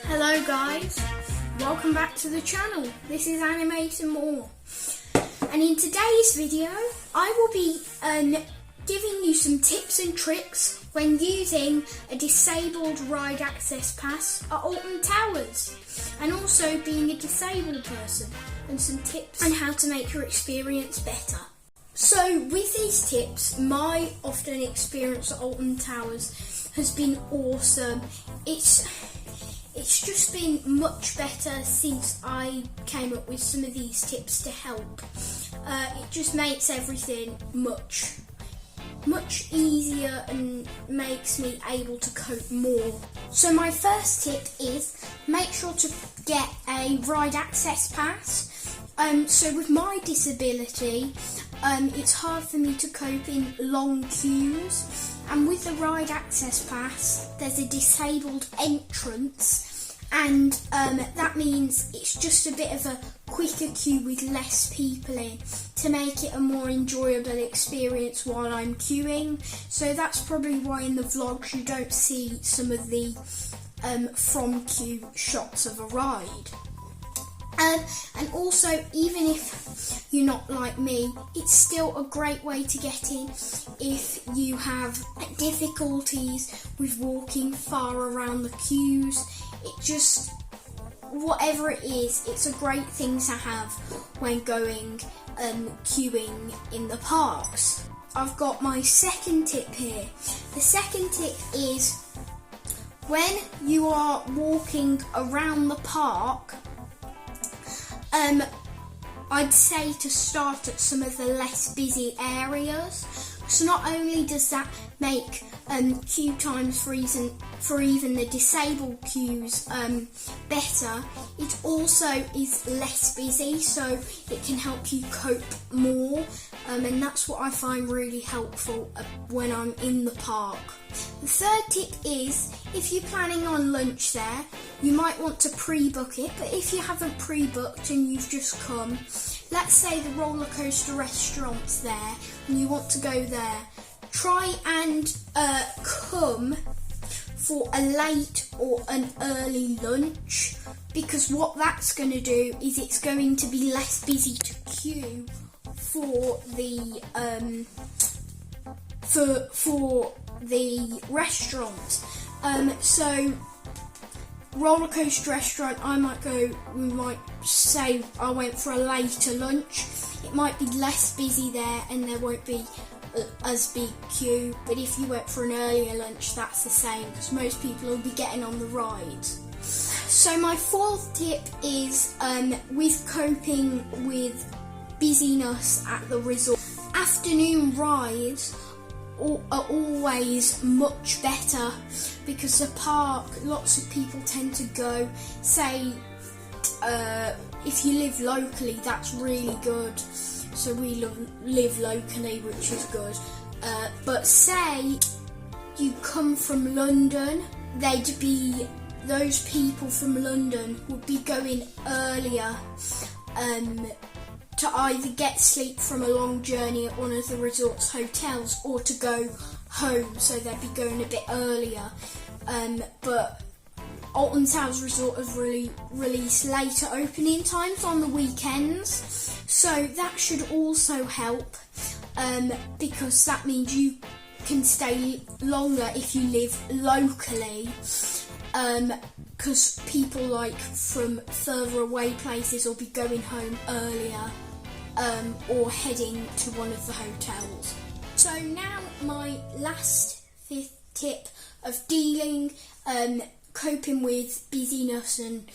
Hello guys, welcome back to the channel. This is Animating More, and in today's video I will be giving you some tips and tricks when using a disabled ride access pass at Alton Towers, and also being a disabled person, and some tips on how to make your experience better. So with these tips, my often experience at Alton Towers has been awesome. It's just been much better since I came up with some of these tips to help. It just makes everything much easier and makes me able to cope more. So my first tip is make sure to get a ride access pass. So with my disability, it's hard for me to cope in long queues, and with the ride access pass there's a disabled entrance, and that means it's just a bit of a quicker queue with less people in to make it a more enjoyable experience while I'm queuing. So that's probably why in the vlogs you don't see some of the from queue shots of a ride. And also, even if you're not like me, it's still a great way to get in if you have difficulties with walking far around the queues. Whatever it is, it's a great thing to have when going queuing in the parks. I've got my second tip here. The second tip is when you are walking around the park, I'd say to start at some of the less busy areas. So not only does that make queue times for even the disabled queues better, it also is less busy, so it can help you cope more, and that's what I find really helpful when I'm in the park. The third tip is, if you're planning on lunch there, you might want to pre-book it, but if you haven't pre-booked and you've just come, let's say the roller coaster restaurant's there and you want to go there, try and come for a late or an early lunch, because what that's going to do is it's going to be less busy to queue for the for the restaurant. So roller coaster restaurant, we might say I went for a later lunch. It might be less busy there and there won't be as big queue, but if you went for an earlier lunch, that's the same, because most people will be getting on the rides. So my fourth tip is with coping with busyness at the resort. Afternoon rides are always much better, because the park, lots of people tend to go. Say if you live locally, that's really good. So we live locally, which is good. But say you come from London, those people from London would be going earlier to either get sleep from a long journey at one of the resort's hotels or to go home, so they'd be going a bit earlier. But Alton Towers Resort have released later opening times on the weekends, so that should also help, because that means you can stay longer if you live locally, because people like from further away places will be going home earlier or heading to one of the hotels. So now my last fifth tip of coping with busyness and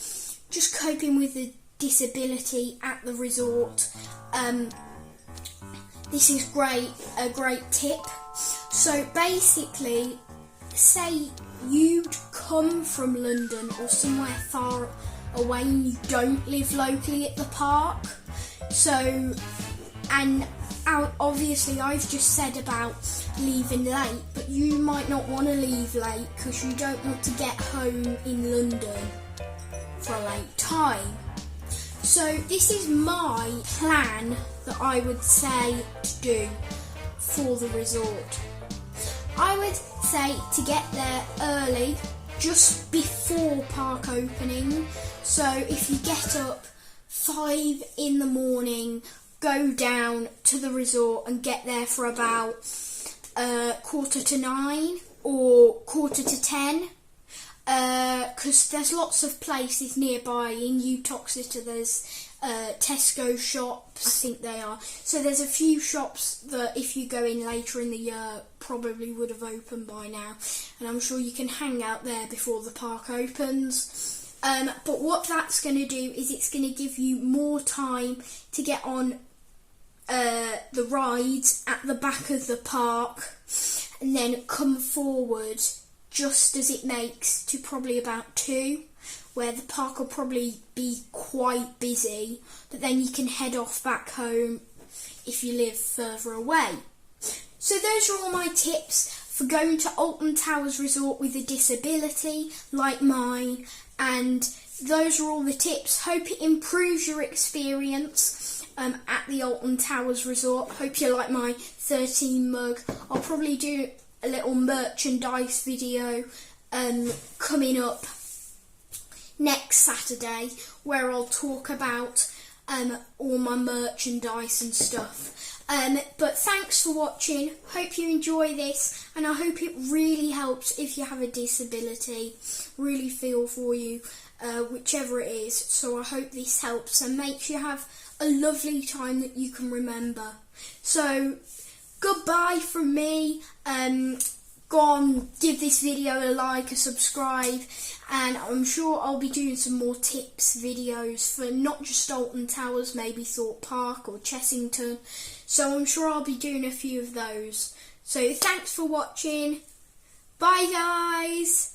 just coping with the disability at the resort. This is a great tip. So basically, say you'd come from London or somewhere far away and you don't live locally at the park. So, and obviously I've just said about leaving late, but you might not want to leave late because you don't want to get home in London for a late time. So this is my plan that I would say to do for the resort. I would say to get there early, just before park opening. So if you get up 5 in the morning, go down to the resort and get there for about 8:45 or 9:45, because there's lots of places nearby. In Uttoxeter there's Tesco shops, I think they are. So there's a few shops that if you go in later in the year probably would have opened by now, and I'm sure you can hang out there before the park opens. But what that's going to do is it's going to give you more time to get on the rides at the back of the park, and then come forward just as it makes to probably about 2, where the park will probably be quite busy, but then you can head off back home if you live further away. So those are all my tips for going to Alton Towers Resort with a disability like mine, and those are all the tips. Hope it improves your experience at the Alton Towers Resort. Hope you like my 13 mug. I'll probably do a little merchandise video coming up next Saturday, where I'll talk about all my merchandise and stuff. But thanks for watching. Hope you enjoy this, and I hope it really helps if you have a disability. Really feel for you, whichever it is. So I hope this helps and makes you have a lovely time that you can remember. So goodbye from me. Go on, give this video a like, a subscribe, and I'm sure I'll be doing some more tips videos for not just Alton Towers, maybe Thorpe Park or Chessington. So I'm sure I'll be doing a few of those. So thanks for watching. Bye guys.